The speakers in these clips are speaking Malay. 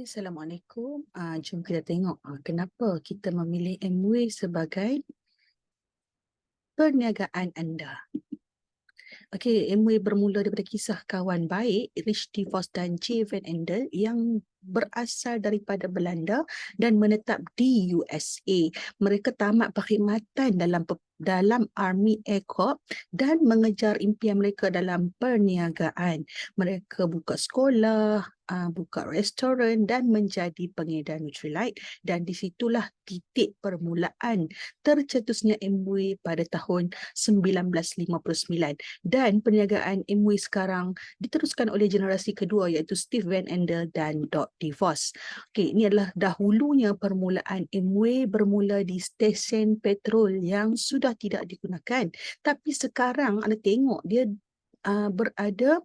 Assalamualaikum. Jom kita tengok kenapa kita memilih Amway sebagai perniagaan anda. Okey, Amway bermula daripada kisah kawan baik Rich DeVos dan Jay Van Andel yang berasal daripada Belanda dan menetap di USA. Mereka tamat perkhidmatan dalam Army Air Corps dan mengejar impian mereka dalam perniagaan. Mereka buka sekolah, buka restoran dan menjadi pengedar Nutrilite, dan di situlah titik permulaan tercetusnya Amway pada tahun 1959, dan perniagaan Amway sekarang diteruskan oleh generasi kedua iaitu Steve Van Andel dan Doc DeVos. Okey, ini adalah dahulunya permulaan Amway bermula di stesen petrol yang sudah tidak digunakan, tapi sekarang anda tengok dia berada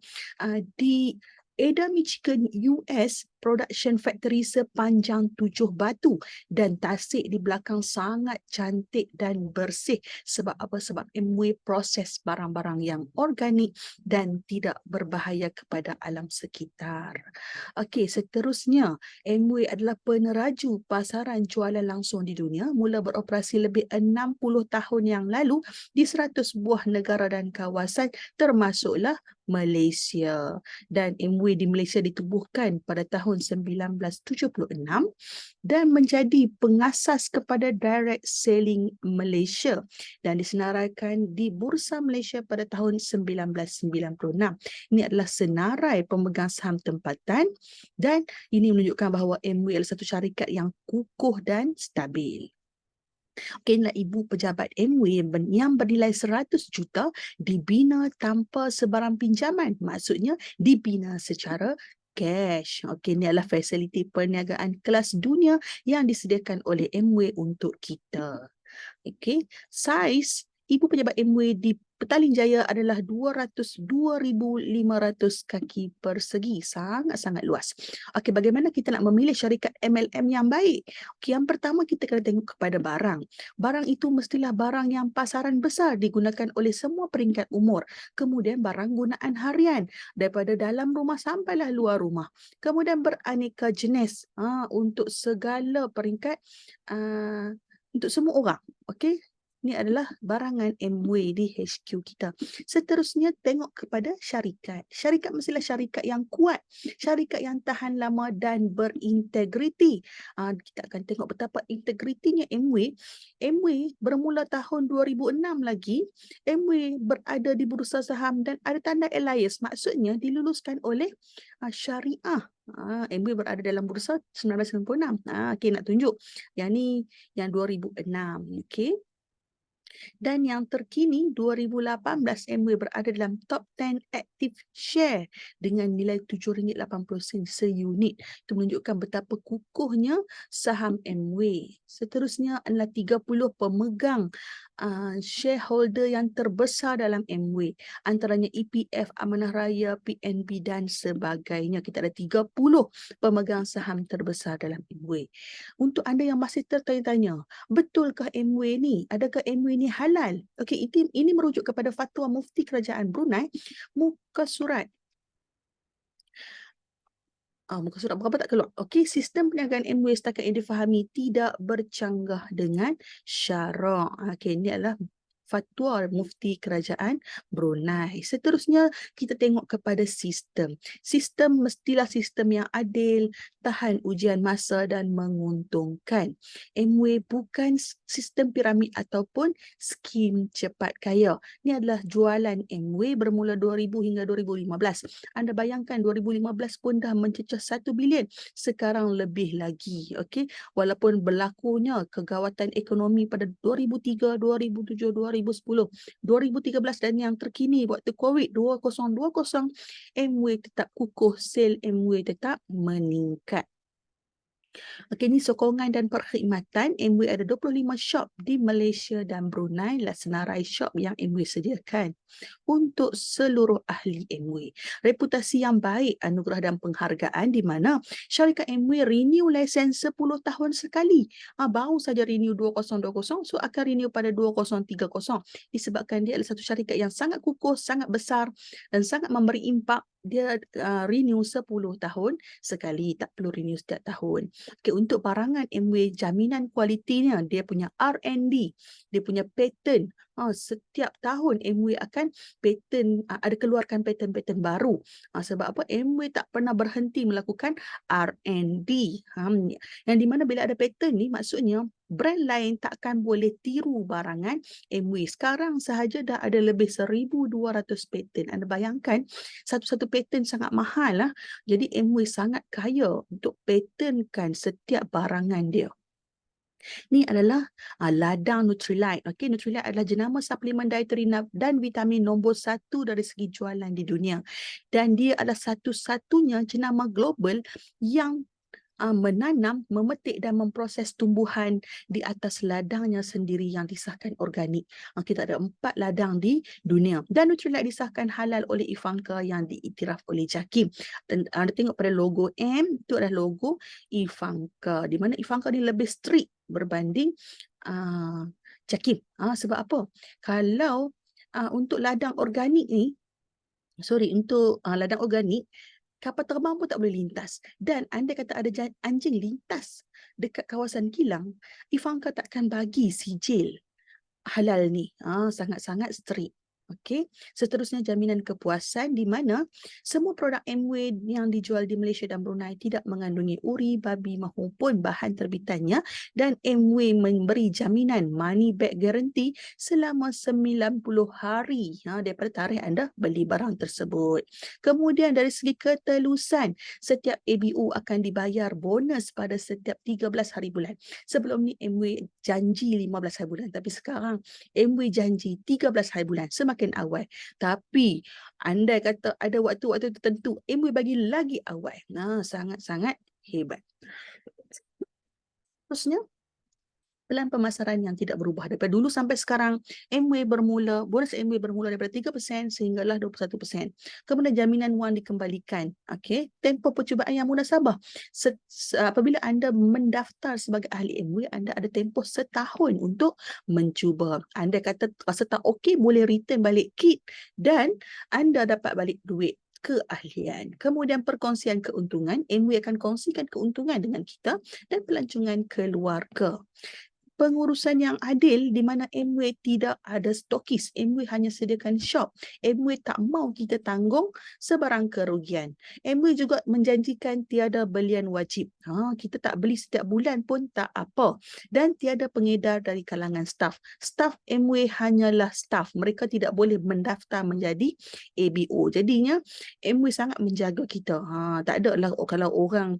di Ada, Michigan, US, production factory sepanjang 7 batu, dan tasik di belakang sangat cantik dan bersih. Sebab apa? Sebab Amway proses barang-barang yang organik dan tidak berbahaya kepada alam sekitar. Okey, seterusnya Amway adalah peneraju pasaran jualan langsung di dunia, mula beroperasi lebih 60 tahun yang lalu di 100 buah negara dan kawasan termasuklah Malaysia. Dan Amway di Malaysia ditubuhkan pada tahun 1976 dan menjadi pengasas kepada Direct Selling Malaysia dan disenaraikan di Bursa Malaysia pada tahun 1996. Ini adalah senarai pemegang saham tempatan, dan ini menunjukkan bahawa Amway adalah satu syarikat yang kukuh dan stabil. Inilah ibu pejabat Amway yang bernilai 100 juta dibina tanpa sebarang pinjaman. Maksudnya dibina secara cash. Ini adalah fasiliti perniagaan kelas dunia yang disediakan oleh Amway untuk kita. Saiz ibu pejabat Amway di Petaling Jaya adalah 202,500 kaki persegi. Sangat-sangat luas. Bagaimana kita nak memilih syarikat MLM yang baik? Yang pertama, kita kena tengok kepada barang. Barang itu mestilah barang yang pasaran besar, digunakan oleh semua peringkat umur. Kemudian barang gunaan harian, daripada dalam rumah sampailah luar rumah. Kemudian beraneka jenis untuk segala peringkat, untuk semua orang. Ini adalah barangan Amway di HQ kita. Seterusnya, tengok kepada syarikat. Syarikat mestilah syarikat yang kuat, syarikat yang tahan lama dan berintegriti. Kita akan tengok betapa integritinya Amway. Amway bermula tahun 2006 lagi. Amway berada di bursa saham dan ada tanda Elias. Maksudnya diluluskan oleh syariah. Amway berada dalam bursa 1996. Nak tunjuk. Yang ni yang 2006. Dan yang terkini 2018, Amway berada dalam top 10 active share dengan nilai RM7.80 seunit. Itu menunjukkan betapa kukuhnya saham Amway. Seterusnya adalah 30 pemegang shareholder yang terbesar dalam Amway. Antaranya EPF, Amanah Raya, PNB dan sebagainya. Kita ada 30 pemegang saham terbesar dalam Amway. Untuk anda yang masih tertanya-tanya, betulkah Amway ni? Adakah Amway ni halal? Ini merujuk kepada fatwa Mufti Kerajaan Brunei, muka surat berapa tak keluar. Sistem perniagaan Amway setakat yang difahami tidak bercanggah dengan syarak. Ini adalah fatwa Mufti Kerajaan Brunei. Seterusnya, kita tengok kepada sistem. Sistem mestilah sistem yang adil, tahan ujian masa dan menguntungkan. Amway bukan sistem piramid ataupun skim cepat kaya. Ini adalah jualan Amway bermula 2000 hingga 2015. Anda bayangkan 2015 pun dah mencecah 1 bilion. Sekarang lebih lagi. Walaupun berlakunya kegawatan ekonomi pada 2003, 2007, 2010, 2013 dan yang terkini waktu COVID 2020, Amway tetap kukuh, sale Amway tetap meningkat. Ini sokongan dan perkhidmatan. Amway ada 25 shop di Malaysia dan Brunei, senarai shop yang Amway sediakan untuk seluruh ahli Amway. Reputasi yang baik, anugerah dan penghargaan di mana syarikat Amway renew lesen 10 tahun sekali. Baru saja renew 2020, so akan renew pada 2030. Disebabkan dia adalah satu syarikat yang sangat kukuh, sangat besar dan sangat memberi impak dia renew 10 tahun sekali, tak perlu renew setiap tahun. Okay, untuk barangan Amway, jaminan kualitinya, dia punya R&D, dia punya patent. Setiap tahun Amway akan patent, ada keluarkan patent-patent baru. Sebab apa? Amway tak pernah berhenti melakukan R&D. Yang di mana bila ada patent ni, maksudnya brand lain takkan boleh tiru barangan Amway. Sekarang sahaja dah ada lebih 1,200 patent. Anda bayangkan, satu-satu patent sangat mahal lah. Jadi Amway sangat kaya untuk patentkan setiap barangan dia. Ni adalah ladang Nutrilite. Okay, Nutrilite adalah jenama suplemen dietary dan vitamin nombor 1 dari segi jualan di dunia. Dan dia adalah satu-satunya jenama global yang menanam, memetik dan memproses tumbuhan di atas ladangnya sendiri yang disahkan organik. Kita ada 4 ladang di dunia. Dan Nutrilite disahkan halal oleh Ivanka yang diiktiraf oleh JAKIM. Dan anda tengok pada logo M, itu adalah logo Ivanka. Di mana Ivanka ni lebih strict berbanding JAKIM. Sebab apa? Kalau untuk ladang organik ni, untuk ladang organik, kapal terbang pun tak boleh lintas. Dan andai kata ada anjing lintas dekat kawasan kilang, Ivanka takkan bagi sijil halal ni. Sangat-sangat strict. Okey. Seterusnya jaminan kepuasan di mana semua produk Amway yang dijual di Malaysia dan Brunei tidak mengandungi uri, babi maupun bahan terbitannya, dan Amway memberi jaminan money back guarantee selama 90 hari daripada tarikh anda beli barang tersebut. Kemudian dari segi ketelusan, setiap ABU akan dibayar bonus pada setiap 13 hari bulan. Sebelum ni Amway janji 15 hari bulan, tapi sekarang Amway janji 13 hari bulan, semakin awal. Tapi andai kata ada waktu-waktu tertentu, Amway bagi lagi awal. Sangat-sangat hebat. Terusnya, pelan pemasaran yang tidak berubah daripada dulu sampai sekarang. Bonus Amway bermula daripada 3% sehinggalah 21%. Kemudian jaminan wang dikembalikan. Okey, tempoh percubaan yang munasabah. Apabila anda mendaftar sebagai ahli Amway, anda ada tempoh setahun untuk mencuba. Anda kata rasa tak okey, boleh return balik kit dan anda dapat balik duit keahlian. Kemudian perkongsian keuntungan. Amway akan kongsikan keuntungan dengan kita dan pelancongan keluarga. Pengurusan yang adil di mana Amway tidak ada stokis. Amway hanya sediakan shop. Amway tak mau kita tanggung sebarang kerugian. Amway juga menjanjikan tiada belian wajib. Kita tak beli setiap bulan pun tak apa. Dan tiada pengedar dari kalangan staf. Staf Amway hanyalah staf. Mereka tidak boleh mendaftar menjadi ABO. Jadinya Amway sangat menjaga kita. Tak ada lah kalau orang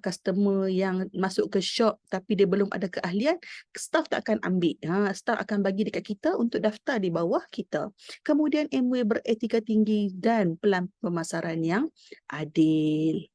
customer yang masuk ke shop tapi dia belum ada keahlian, staff tak akan ambil. Staff akan bagi dekat kita untuk daftar di bawah kita. Kemudian Amway beretika tinggi dan pelan pemasaran yang adil.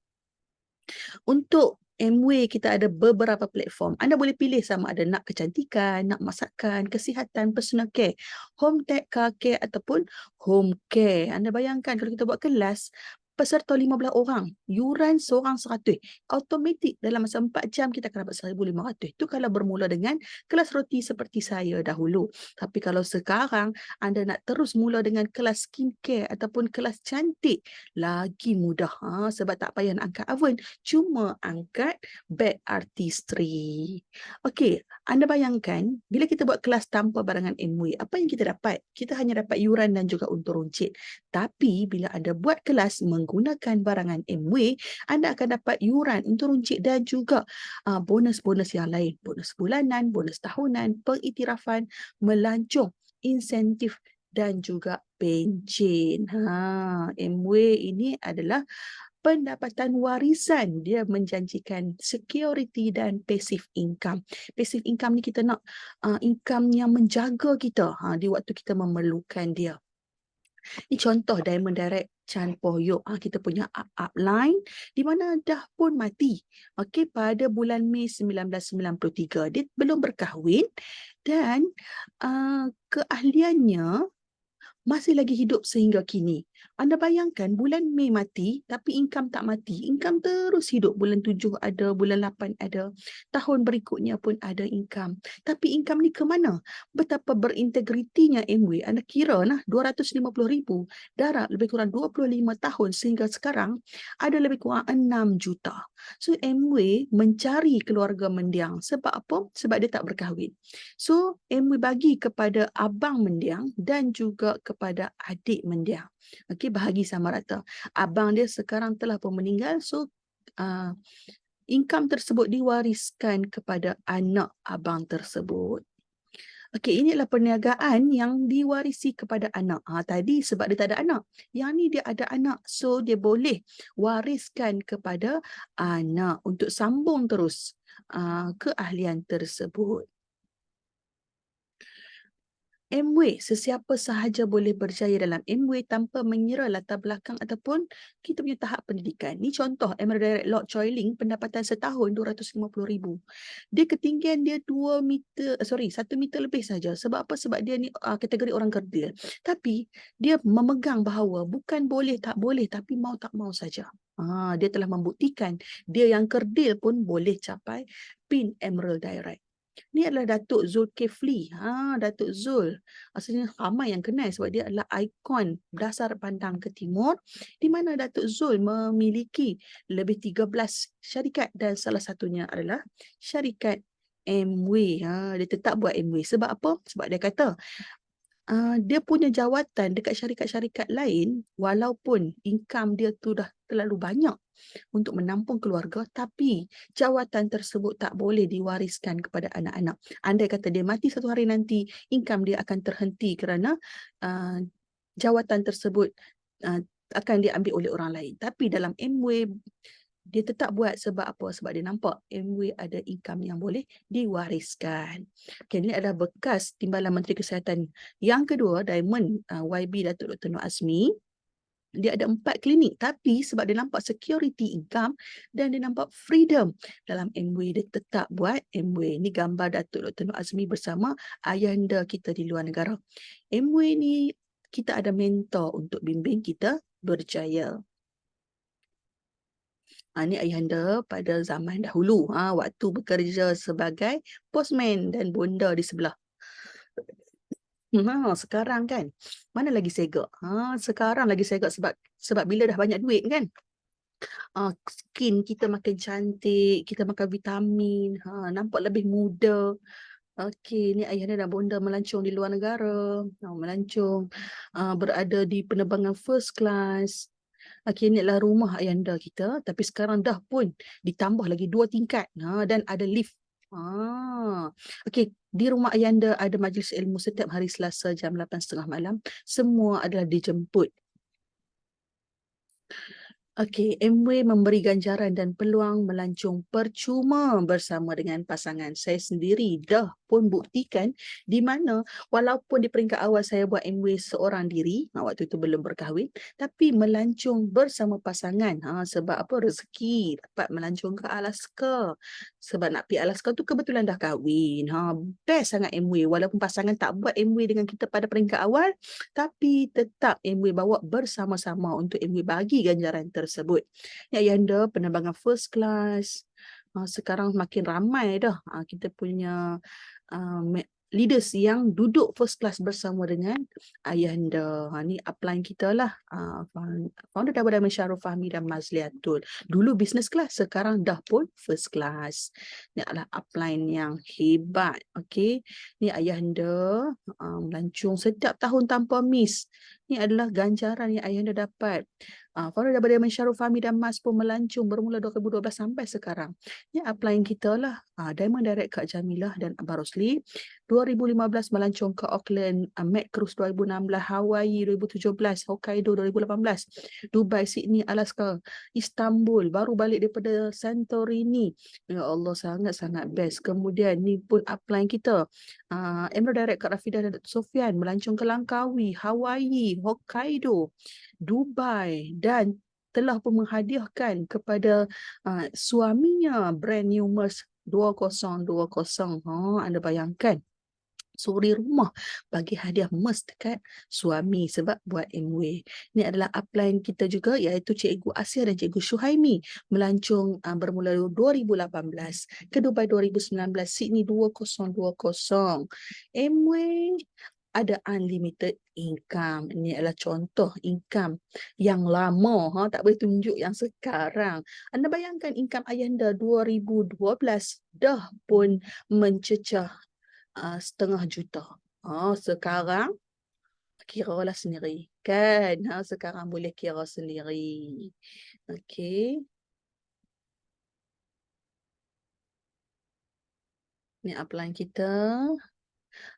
Untuk Amway kita ada beberapa platform. Anda boleh pilih sama ada nak kecantikan, nak masakan, kesihatan, personal care, home tech, car care ataupun home care. Anda bayangkan kalau kita buat kelas, peserta 15 orang, yuran seorang 100. Automatik dalam masa 4 jam kita akan dapat 1,500. Itu kalau bermula dengan kelas roti seperti saya dahulu. Tapi kalau sekarang anda nak terus mula dengan kelas skincare ataupun kelas cantik, lagi mudah. Sebab tak payah nak angkat oven, cuma angkat beg artistry. Okey, anda bayangkan bila kita buat kelas tanpa barangan Amway, apa yang kita dapat? Kita hanya dapat yuran dan juga untung runcit. Tapi bila anda buat kelas menggunakan barangan Amway, anda akan dapat yuran, untung runcit dan juga bonus-bonus yang lain. Bonus bulanan, bonus tahunan, pengiktirafan, melancong, insentif dan juga pencen. Amway ini adalah pendapatan warisan. Dia menjanjikan security dan passive income. Passive income ni kita nak income yang menjaga kita di waktu kita memerlukan dia. Ini contoh Diamond Direct Chan Poh Yok. Kita punya upline di mana dah pun mati. Okey, pada bulan Mei 1993. Dia belum berkahwin dan keahliannya masih lagi hidup sehingga kini. Anda bayangkan bulan Mei mati, tapi income tak mati. Income terus hidup. Bulan 7 ada, bulan 8 ada. Tahun berikutnya pun ada income. Tapi income ni ke mana? Betapa berintegritinya Amway. Anda kira nah 250,000 darab lebih kurang 25 tahun sehingga sekarang ada lebih kurang 6 juta. So Amway mencari keluarga mendiang. Sebab apa? Sebab dia tak berkahwin. So Amway bagi kepada abang mendiang dan juga kepada adik mendiang. Okey, bahagi sama rata. Abang dia sekarang telah pun meninggal, so income tersebut diwariskan kepada anak abang tersebut. Okey, inilah perniagaan yang diwarisi kepada anak. Tadi sebab dia tak ada anak. Yang ni dia ada anak, so dia boleh wariskan kepada anak untuk sambung terus keahlian tersebut. Amway, sesiapa sahaja boleh berjaya dalam Amway tanpa mengira latar belakang ataupun kita punya tahap pendidikan. Ni contoh Emerald Direct Lord Choi Ling, pendapatan setahun 250,000. Dia ketinggian dia 1 meter lebih saja. Sebab apa? Sebab dia ni kategori orang kerdil. Tapi dia memegang bahawa bukan boleh tak boleh, tapi mau tak mau saja. Dia telah membuktikan dia yang kerdil pun boleh capai PIN Emerald Direct. Ni adalah Datuk Zulkifli. Datuk Zul. Asalnya ramai yang kenal sebab dia adalah ikon dasar pandang ke timur di mana Datuk Zul memiliki lebih 13 syarikat dan salah satunya adalah syarikat Amway. Dia tetap buat Amway. Sebab apa? Sebab dia kata dia punya jawatan dekat syarikat-syarikat lain walaupun income dia tu dah terlalu banyak untuk menampung keluarga, tapi jawatan tersebut tak boleh diwariskan kepada anak-anak. Andai kata dia mati satu hari nanti, income dia akan terhenti kerana jawatan tersebut akan diambil oleh orang lain. Tapi dalam Amway, dia tetap buat sebab apa? Sebab dia nampak Amway ada income yang boleh diwariskan. Okay, ini adalah bekas Timbalan Menteri Kesihatan. Yang kedua, Diamond YB Datuk Dr. Nur Azmi. Dia ada 4 klinik, tapi sebab dia nampak security income dan dia nampak freedom dalam Amway, dia tetap buat Amway. Ini gambar Datuk Dr. Nur Azmi bersama ayahanda kita di luar negara. Amway ni kita ada mentor untuk bimbing kita berjaya. Ini ayahanda pada zaman dahulu, waktu bekerja sebagai postman dan bonda di sebelah. Sekarang kan, mana lagi segak? Sekarang lagi segak sebab bila dah banyak duit kan, skin kita makin cantik, kita makan vitamin, nampak lebih muda. Okey, ni ayahnya dan bonda melancong di luar negara, melancong, berada di penerbangan first class. Okey, ni adalah rumah ayahanda kita, tapi sekarang dah pun ditambah lagi 2 tingkat, dan ada lift. Okey, di rumah ayahanda ada majlis ilmu setiap hari Selasa jam 8.30 malam. Semua adalah dijemput. Okey, Amway memberi ganjaran dan peluang melancong percuma bersama dengan pasangan. Saya sendiri dah pun buktikan di mana walaupun di peringkat awal saya buat Amway seorang diri, waktu itu belum berkahwin, tapi melancong bersama pasangan. Sebab apa? Rezeki dapat melancong ke Alaska. Sebab nak pergi Alaska tu kebetulan dah kahwin. Best sangat Amway. Walaupun pasangan tak buat Amway dengan kita pada peringkat awal, tapi tetap Amway bawa bersama-sama untuk Amway bagi ganjaran tersebut. Ya, ayahanda penerbangan first class. Sekarang makin ramai dah kita punya leaders yang duduk first class bersama dengan ayahanda. Ni upline kita lah. Founder Dapur Diamond Syarul Fahmi dan Mazliatul. Dulu business class, sekarang dah pun first class. Ni adalah upline yang hebat. Okey. Ni ayahanda melancong setiap tahun tanpa miss. Ni adalah ganjaran yang ayahanda dapat. Founder Dapur Diamond Syarul Fahmi dan Mas pun melancong bermula 2012 sampai sekarang. Ni upline kita lah. Diamond Direct Kak Jamilah dan Abang Rosli. 2015 melancong ke Auckland, Med Cruise 2016, Hawaii 2017, Hokkaido 2018, Dubai, Sydney, Alaska, Istanbul, baru balik daripada Santorini. Ya Allah, sangat-sangat best. Kemudian ni pun upline kita. Emerald Direct Kak Rafidah dan Dr. Sofian melancong ke Langkawi, Hawaii, Hokkaido, Dubai dan telah pun menghadiahkan kepada suaminya brand new Merc 2020. Anda bayangkan. suri rumah bagi hadiah emas dekat suami sebab buat MW. Ini adalah upline kita juga iaitu Cikgu Asia dan Cikgu Syuhaimi melancong bermula 2018 ke Dubai 2019 Sydney 2020. MW ada unlimited income. Ini adalah contoh income yang lama, tak boleh tunjuk yang sekarang. Anda bayangkan income ayahanda 2012 dah pun mencecah setengah juta. Sekarang kiralah sendiri. Kan? Sekarang boleh kira sendiri. Okey. Ni upline kita.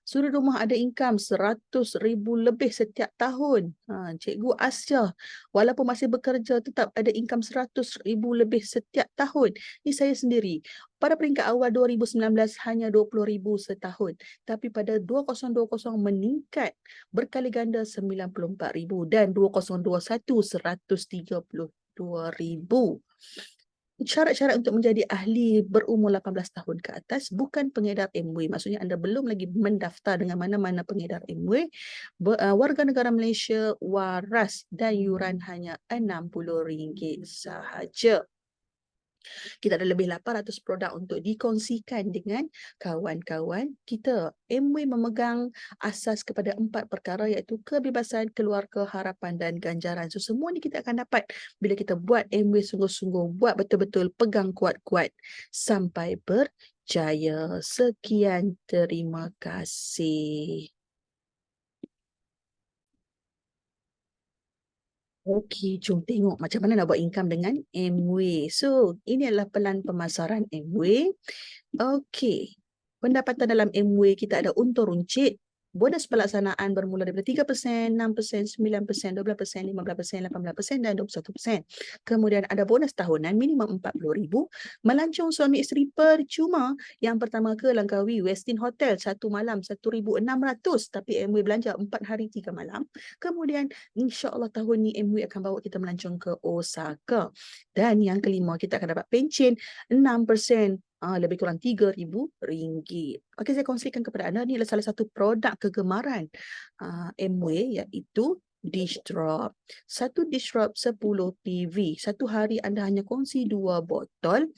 Suri rumah ada income 100,000 lebih setiap tahun. Cikgu Asia, walaupun masih bekerja, tetap ada income 100,000 lebih setiap tahun. Ini saya sendiri. Pada peringkat awal 2019 hanya 20,000 setahun. Tapi pada 2020 meningkat berkali ganda 94,000 dan 2021 132,000. Syarat-syarat untuk menjadi ahli berumur 18 tahun ke atas bukan pengedar MW. Maksudnya anda belum lagi mendaftar dengan mana-mana pengedar MW. Warga negara Malaysia waras dan yuran hanya RM60 sahaja. Kita ada lebih 800 produk untuk dikongsikan dengan kawan-kawan kita. MW memegang asas kepada 4 perkara iaitu kebebasan, keluarga, harapan dan ganjaran. So semua ni kita akan dapat bila kita buat MW sungguh-sungguh, buat betul-betul, pegang kuat-kuat sampai berjaya. Sekian, terima kasih. Okey, jom tengok macam mana nak buat income dengan MW. So, ini adalah pelan pemasaran MW. Okey. Pendapatan dalam MW kita ada untur runcit. Bonus pelaksanaan bermula daripada 3%, 6%, 9%, 12%, 15%, 18% dan 21%. Kemudian ada bonus tahunan minimum RM40,000. Melancong suami isteri percuma. Yang pertama ke Langkawi Westin Hotel 1 malam RM1,600 tapi MW belanja 4 hari 3 malam. Kemudian insya-Allah tahun ni MW akan bawa kita melancong ke Osaka. Dan yang kelima kita akan dapat pencen 6%. Lebih kurang RM3,000. Okey, saya kongsikan kepada anda, ni adalah salah satu produk kegemaran MW iaitu dish drop. Satu dish drop 10 PV. Satu hari anda hanya kongsi 2 botol.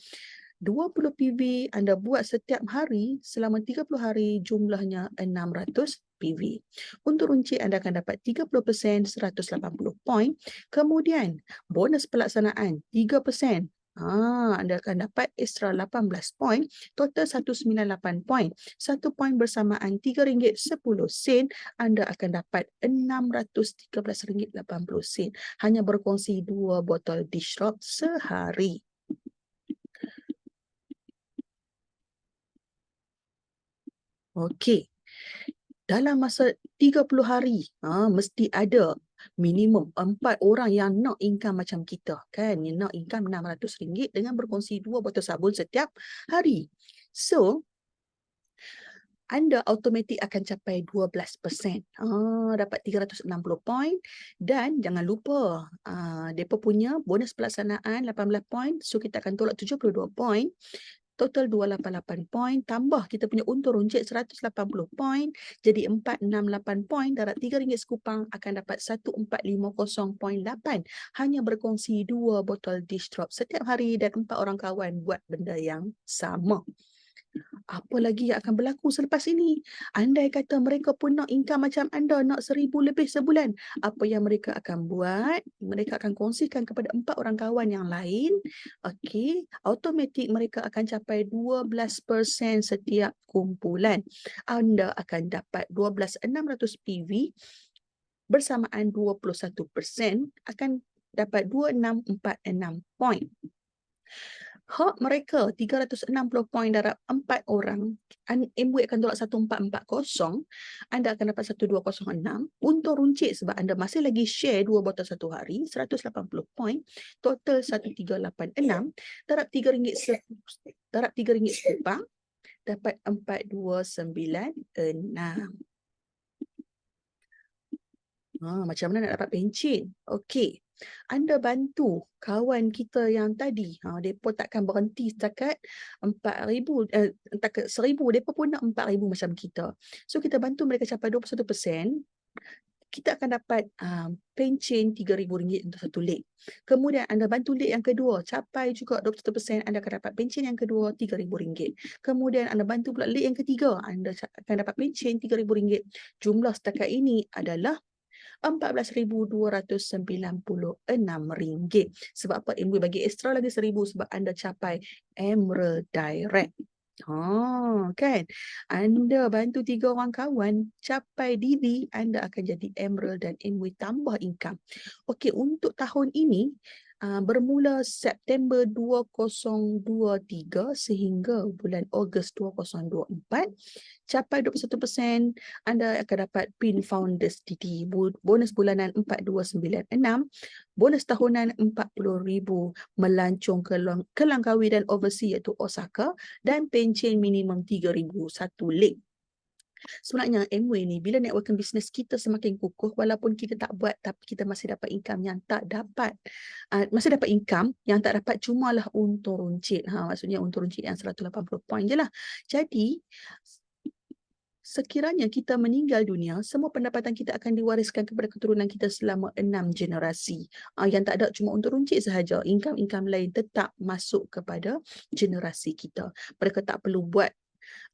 20 PV anda buat setiap hari selama 30 hari jumlahnya 600 PV. Untuk runcit anda akan dapat 30% 180 poin. Kemudian bonus pelaksanaan 3%. Anda akan dapat extra 18 poin, total 198 poin. 1 poin bersamaan RM3.10, anda akan dapat RM613.80. Hanya berkongsi 2 botol dish drop sehari. Okey. Dalam masa 30 hari, mesti ada minimum 4 orang yang nak income macam kita. Kan? Yang nak income RM600 dengan berkongsi 2 botol sabun setiap hari. So, anda automatik akan capai 12%. Dapat 360 poin. Dan jangan lupa, mereka punya bonus pelaksanaan 18 poin. So, kita akan tolak 72 poin. Total 288 poin, tambah kita punya untur runcit 180 poin, jadi 468 poin, darat RM3 sekupang akan dapat 1450.8. Hanya berkongsi 2 botol dish drop setiap hari dan 4 orang kawan buat benda yang sama. Apa lagi yang akan berlaku selepas ini? Andai kata mereka pun nak income macam anda, nak 1,000 lebih sebulan. Apa yang mereka akan buat? Mereka akan kongsikan kepada 4 orang kawan yang lain. Okey, automatik mereka akan capai 12% setiap kumpulan. Anda akan dapat 12,600 PV bersamaan 21% akan dapat 2,646 poin. Hak mereka 360 poin darab 4 orang. MW akan tolak 1440. Anda akan dapat 1206. Untuk runcit sebab anda masih lagi share 2 botol satu hari, 180 poin. Total 1386. Darab RM3 sekupang. Dapat 4296. Macam mana nak dapat pencen? Okey. anda bantu kawan kita yang tadi, depa takkan berhenti setakat 4,000, setakat 1,000, depa pun nak 4,000 macam kita. So kita bantu mereka capai 21%, kita akan dapat pencen RM3,000 untuk satu leg. Kemudian anda bantu leg yang kedua, capai juga 21%, anda akan dapat pencen yang kedua RM3,000. Kemudian anda bantu pula leg yang ketiga, anda akan dapat pencen RM3,000. Jumlah setakat ini adalah RM14,296. Sebab apa? Amway bagi extra lagi 1,000 sebab anda capai Emerald Direct. Kan? Anda bantu 3 orang kawan capai DD, anda akan jadi Emerald dan Amway tambah income. Okey, untuk tahun ini bermula September 2023 sehingga bulan Ogos 2024, capai 21%, anda akan dapat PIN Founders DD, bonus bulanan 4,296, bonus tahunan 40,000 melancong ke Langkawi dan overseas iaitu Osaka, dan pencen minimum 3,000 satu leg. Sebenarnya Amway ni, bila networking business kita semakin kukuh, walaupun kita tak buat tapi kita masih dapat income yang tak dapat, masih dapat income yang tak dapat cumalah untung runcit. Maksudnya untung runcit yang 180 poin je lah. Jadi sekiranya kita meninggal dunia, semua pendapatan kita akan diwariskan kepada keturunan kita selama 6 generasi. Yang tak ada cuma untuk runcit sahaja. Income-income lain tetap masuk kepada generasi kita. Mereka tak perlu buat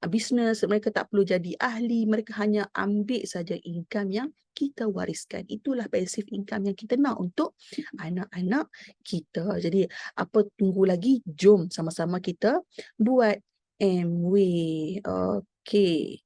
bisnes, mereka tak perlu jadi ahli, mereka hanya ambil saja income yang kita wariskan. Itulah passive income yang kita nak untuk anak-anak kita. Jadi apa tunggu lagi? Jom sama-sama kita buat Amway. Okey.